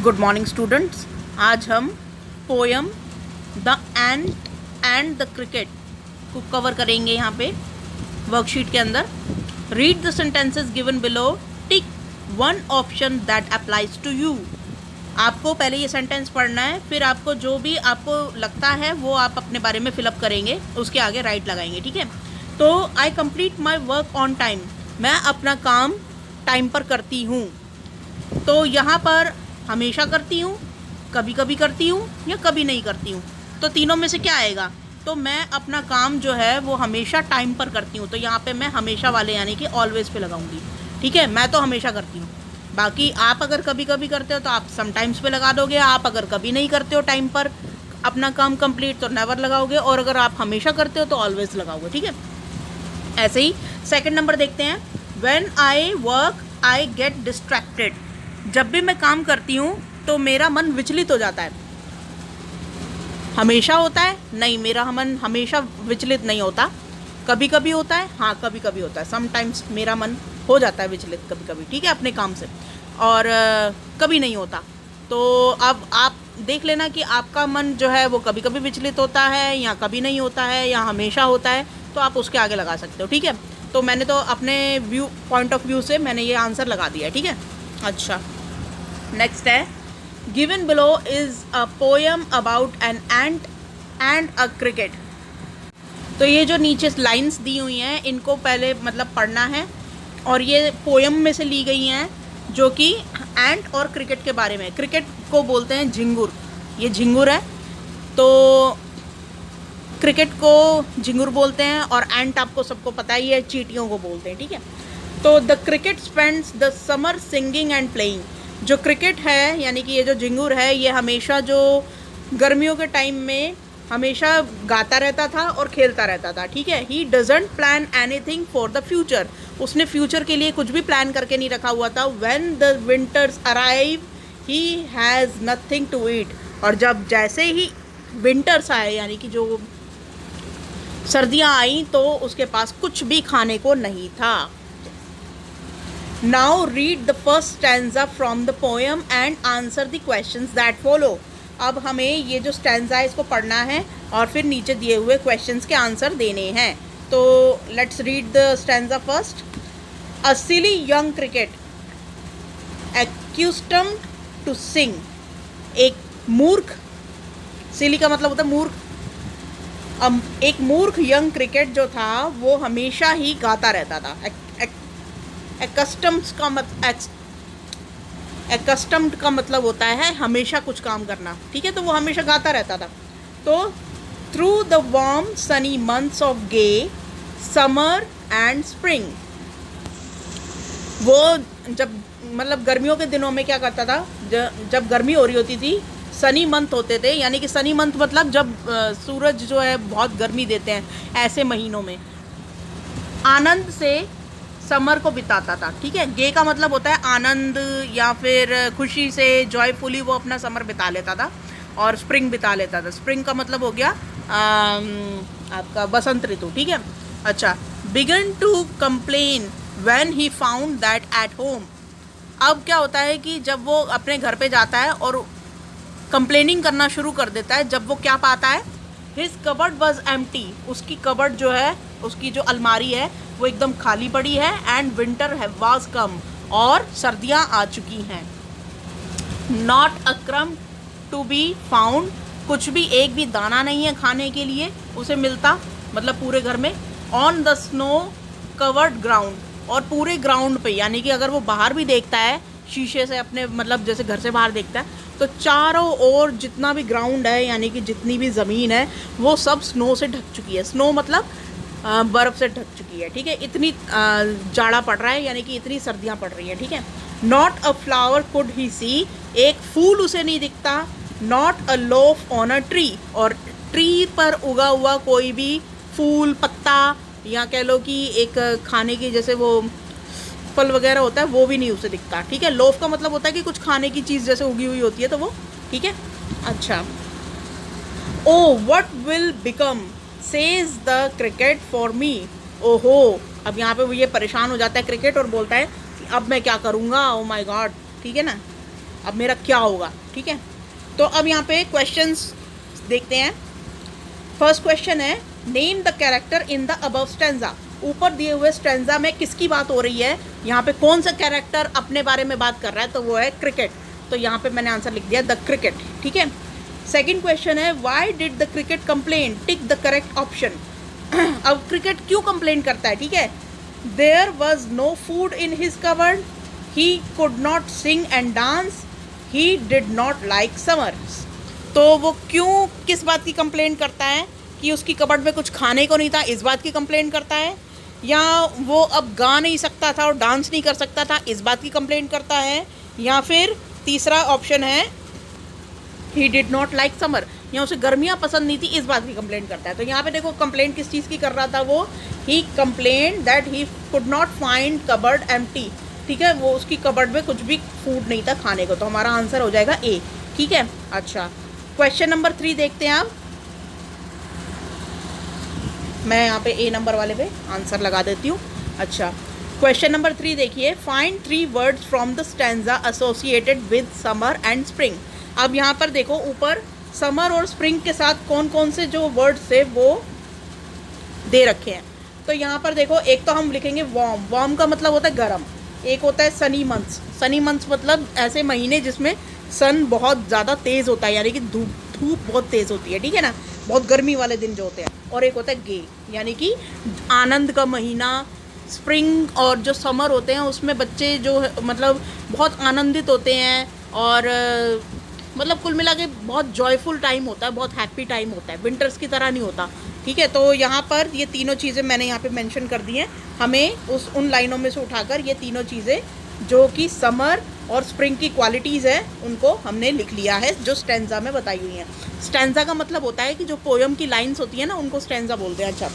Good morning students. आज हम poem the ant and the cricket को कवर करेंगे। यहाँ पे वर्कशीट के अंदर read the sentences given below, tick one option that applies to you. आपको पहले ये सेंटेंस पढ़ना है, फिर आपको जो भी आपको लगता है वो आप अपने बारे में फिलअप करेंगे, उसके आगे राइट लगाएंगे। ठीक है। तो आई complete my work on time, मैं अपना काम टाइम पर करती हूँ। तो यहाँ पर हमेशा करती हूँ, कभी कभी करती हूँ या कभी नहीं करती हूँ, तो तीनों में से क्या आएगा? तो मैं अपना काम जो है वो हमेशा टाइम पर करती हूँ, तो यहाँ पे मैं हमेशा वाले यानी कि ऑलवेज पे लगाऊंगी। ठीक है, मैं तो हमेशा करती हूँ। बाकी आप अगर कभी कभी करते हो तो आप समटाइम्स पे लगा दोगे। आप अगर कभी नहीं करते हो टाइम पर अपना काम कंप्लीट तो नेवर लगाओगे, और अगर आप हमेशा करते हो तो ऑलवेज लगाओगे। ठीक है। ऐसे ही सेकंड नंबर देखते हैं। When I work I get distracted. जब भी मैं काम करती हूँ तो मेरा मन विचलित हो जाता है। हमेशा होता है? नहीं, मेरा मन हमेशा विचलित नहीं होता। कभी कभी होता है, हाँ कभी कभी होता है। समटाइम्स मेरा मन हो जाता है विचलित कभी कभी, ठीक है, अपने काम से, और कभी नहीं होता। तो अब आप देख लेना कि आपका मन जो है वो कभी कभी विचलित होता है या कभी नहीं होता है या हमेशा होता है, तो आप उसके आगे लगा सकते हो। ठीक है। तो मैंने तो अपने व्यू पॉइंट ऑफ व्यू से मैंने ये आंसर लगा दिया है। ठीक है। अच्छा, नेक्स्ट है given below is a poem about an ant and a cricket. तो ये जो नीचे लाइंस दी हुई हैं इनको पहले मतलब पढ़ना है, और ये पोयम में से ली गई हैं जो कि एंट और क्रिकेट के बारे में। क्रिकेट को बोलते हैं झिंगुर, ये झिंगुर है, तो क्रिकेट को झिंगुर बोलते हैं, और एंट आपको सबको पता ही है, चींटियों को बोलते हैं। ठीक है। तो the cricket spends the summer singing and playing. जो क्रिकेट है यानी कि ये जो झिंगुर है, ये हमेशा जो गर्मियों के टाइम में हमेशा गाता रहता था और खेलता रहता था। ठीक है। He doesn't plan anything for the future. उसने फ्यूचर के लिए कुछ भी प्लान करके नहीं रखा हुआ था। When the winters arrive he has nothing to eat. और जब जैसे ही विंटर्स आए यानी कि जो सर्दियाँ आई, तो उसके पास कुछ भी खाने को नहीं था। Now read the first stanza from the poem and answer the questions that follow. अब हमें ये जो स्टैंजा है इसको पढ़ना है और फिर नीचे दिए हुए क्वेश्चंस के आंसर देने हैं। तो let's read the stanza first. A silly young cricket accustomed to sing. एक मूर्ख, सिली का मतलब होता है मूर्ख। एक मूर्ख यंग क्रिकेट जो था वो हमेशा ही गाता रहता था। एक्स्टम्ड का मतलब होता है हमेशा कुछ काम करना। ठीक है। तो वो हमेशा गाता रहता था। तो through the warm sunny months of gay summer and spring. वो जब मतलब गर्मियों के दिनों में क्या करता था, जब गर्मी हो रही होती थी, सनी मंथ होते थे, यानी कि सनी मंथ मतलब जब सूरज जो है बहुत गर्मी देते हैं, ऐसे महीनों में आनंद से समर को बिताता था। ठीक है। गे का मतलब होता है आनंद या फिर खुशी से, जॉयफुली वो अपना समर बिता लेता था, और स्प्रिंग बिता लेता था। स्प्रिंग का मतलब हो गया आपका बसंत ऋतु। ठीक है। अच्छा, begin to complain when he found that at home. अब क्या होता है कि जब वो अपने घर पे जाता है और कंप्लेनिंग करना शुरू कर देता है, जब वो क्या पाता है, हिज कबर्ड वॉज एम्प्टी। उसकी कबर्ड जो है, उसकी जो अलमारी है वो एकदम खाली पड़ी है। एंड विंटर वॉज कम, और सर्दियाँ आ चुकी हैं। Not a crumb to be found. कुछ भी, एक भी दाना नहीं है खाने के लिए उसे मिलता, मतलब पूरे घर में। On the snow covered ground, और पूरे ग्राउंड पे, यानी कि अगर वो बाहर भी देखता है शीशे से अपने, मतलब जैसे घर से बाहर देखता है, तो चारों ओर जितना भी ग्राउंड है यानी कि जितनी भी ज़मीन है वो सब स्नो से ढक चुकी है। स्नो मतलब बर्फ़ से ढक चुकी है। ठीक है। इतनी जाड़ा पड़ रहा है, यानी कि इतनी सर्दियाँ पड़ रही हैं। ठीक है। Not a flower could he see. एक फूल उसे नहीं दिखता। Not a leaf on a tree. और ट्री पर उगा हुआ कोई भी फूल, पत्ता, या कह लो कि एक खाने की जैसे वो फल वगैरह होता है, वो भी नहीं उसे दिखता। ठीक है। लोफ का मतलब होता है कि कुछ खाने की चीज़ जैसे उगी हुई होती है, तो वो। ठीक है। अच्छा, oh what will become says the cricket for me. ओहो, अब यहाँ पे वो ये परेशान हो जाता है क्रिकेट और बोलता है कि अब मैं क्या करूँगा, ओ माय गॉड। ठीक है ना। अब मेरा क्या होगा, ठीक है। तो अब यहाँ पे क्वेश्चंस देखते हैं। फर्स्ट क्वेश्चन है, name the character in the above stanza. ऊपर दिए हुए स्टैंजा में किसकी बात हो रही है, यहाँ पे कौन सा कैरेक्टर अपने बारे में बात कर रहा है, तो वो है क्रिकेट। तो यहाँ पे मैंने आंसर लिख दिया द क्रिकेट, ठीक है। सेकंड क्वेश्चन है, why did the cricket complain, tick the correct option. अब क्रिकेट क्यों कंप्लेन करता है, ठीक है। There was no food in his cupboard, he could not sing and dance, he did not like summer. तो वो क्यों, किस बात की कंप्लेन करता है, कि उसकी कबर्ड में कुछ खाने को नहीं था, इस बात की कंप्लेन करता है, या वो अब गा नहीं सकता था और डांस नहीं कर सकता था, इस बात की कंप्लेन करता है, या फिर तीसरा ऑप्शन है ही डिड नॉट लाइक समर, या उसे गर्मियाँ पसंद नहीं थी, इस बात की कंप्लेंट करता है। तो यहाँ पे देखो कंप्लेंट किस चीज़ की कर रहा था वो, he complain that he could not find cupboard empty, ठीक है, वो उसकी कबर्ड में कुछ भी फूड नहीं था खाने को। तो हमारा आंसर हो जाएगा ए, ठीक है। अच्छा, क्वेश्चन नंबर 3 देखते हैं आप। मैं यहाँ पे ए नंबर वाले पे आंसर लगा देती हूँ। अच्छा, क्वेश्चन नंबर 3 देखिए, find 3 words from the stanza associated with summer and spring. अब यहाँ पर देखो ऊपर समर और स्प्रिंग के साथ कौन कौन से जो वर्ड्स थे वो दे रखे हैं। तो यहाँ पर देखो, एक तो हम लिखेंगे वार्म, वार्म का मतलब होता है गर्म। एक होता है सनी मंथ्स, सनी मंथ्स मतलब ऐसे महीने जिसमें सन बहुत ज़्यादा तेज़ होता है, यानी कि धूप बहुत तेज़ होती है, ठीक है ना, बहुत गर्मी वाले दिन जो होते हैं। और एक होता है गे, यानी कि आनंद का महीना। स्प्रिंग और जो समर होते हैं उसमें बच्चे जो मतलब बहुत आनंदित होते हैं, और मतलब कुल मिला के बहुत जॉयफुल टाइम होता है, बहुत हैप्पी टाइम होता है, विंटर्स की तरह नहीं होता, ठीक है। तो यहाँ पर ये तीनों चीज़ें मैंने यहाँ पे मेंशन कर दी हैं। हमें उन लाइनों में से उठाकर ये तीनों चीज़ें जो कि समर और स्प्रिंग की क्वालिटीज़ है उनको हमने लिख लिया है, जो स्टैंजा में बताई हुई हैं। स्टैंजा का मतलब होता है कि जो पोयम की लाइन्स होती है ना, उनको स्टैंजा बोलते हैं। अच्छा,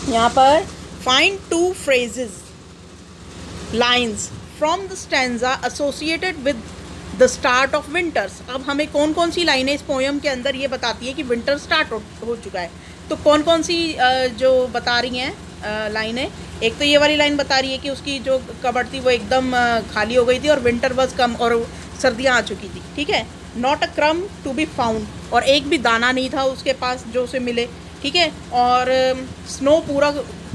यहाँ पर find 2 phrases lines from the stanza associated with the start of winters. अब हमें कौन कौन सी लाइनें इस पोयम के अंदर ये बताती है कि विंटर स्टार्ट हो चुका है। तो कौन कौन सी जो बता रही हैं लाइनें, एक तो ये वाली लाइन बता रही है कि उसकी जो कबर्ड थी वो एकदम खाली हो गई थी और विंटर बस कम और सर्दियाँ आ चुकी थी, ठीक है। नॉट अ क्रम टू बी फाउंड, और एक भी दाना नहीं था उसके पास जो उसे मिले, ठीक है। और स्नो पूरा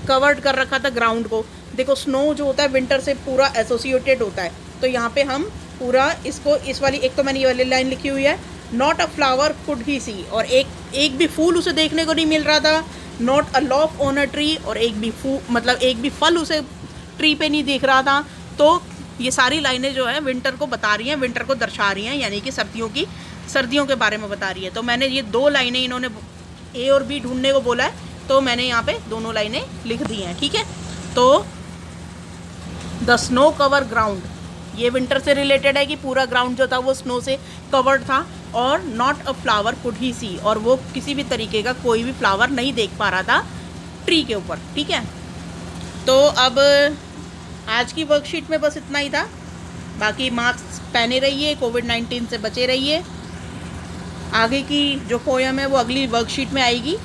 कवर्ड कर रखा था ग्राउंड को। देखो स्नो जो होता है विंटर से पूरा एसोसिएटेड होता है। तो यहाँ पे हम पूरा इसको, इस वाली, एक तो मैंने ये वाली लाइन लिखी हुई है, not a flower could he see, और एक भी फूल उसे देखने को नहीं मिल रहा था। Not a loaf on a tree, और एक भी फल उसे ट्री पे नहीं दिख रहा था। तो ये सारी लाइनें जो है विंटर को बता रही हैं, विंटर को दर्शा रही हैं, यानी कि सर्दियों के बारे में बता रही है। तो मैंने ये 2 लाइनें, इन्होंने ए और बी ढूंढने को बोला है, तो मैंने यहाँ पे दोनों लाइनें लिख दी हैं, ठीक है। तो द स्नो कवर ग्राउंड, ये विंटर से रिलेटेड है कि पूरा ग्राउंड जो था वो स्नो से कवर्ड था। और not a flower could he see, और वो किसी भी तरीके का कोई भी फ्लावर नहीं देख पा रहा था ट्री के ऊपर, ठीक है। तो अब आज की वर्कशीट में बस इतना ही था। बाकी मास्क पहने रहिए, कोविड-19 से बचे रहिए। आगे की जो पोयम है वो अगली वर्कशीट में आएगी।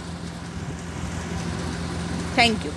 Thank you.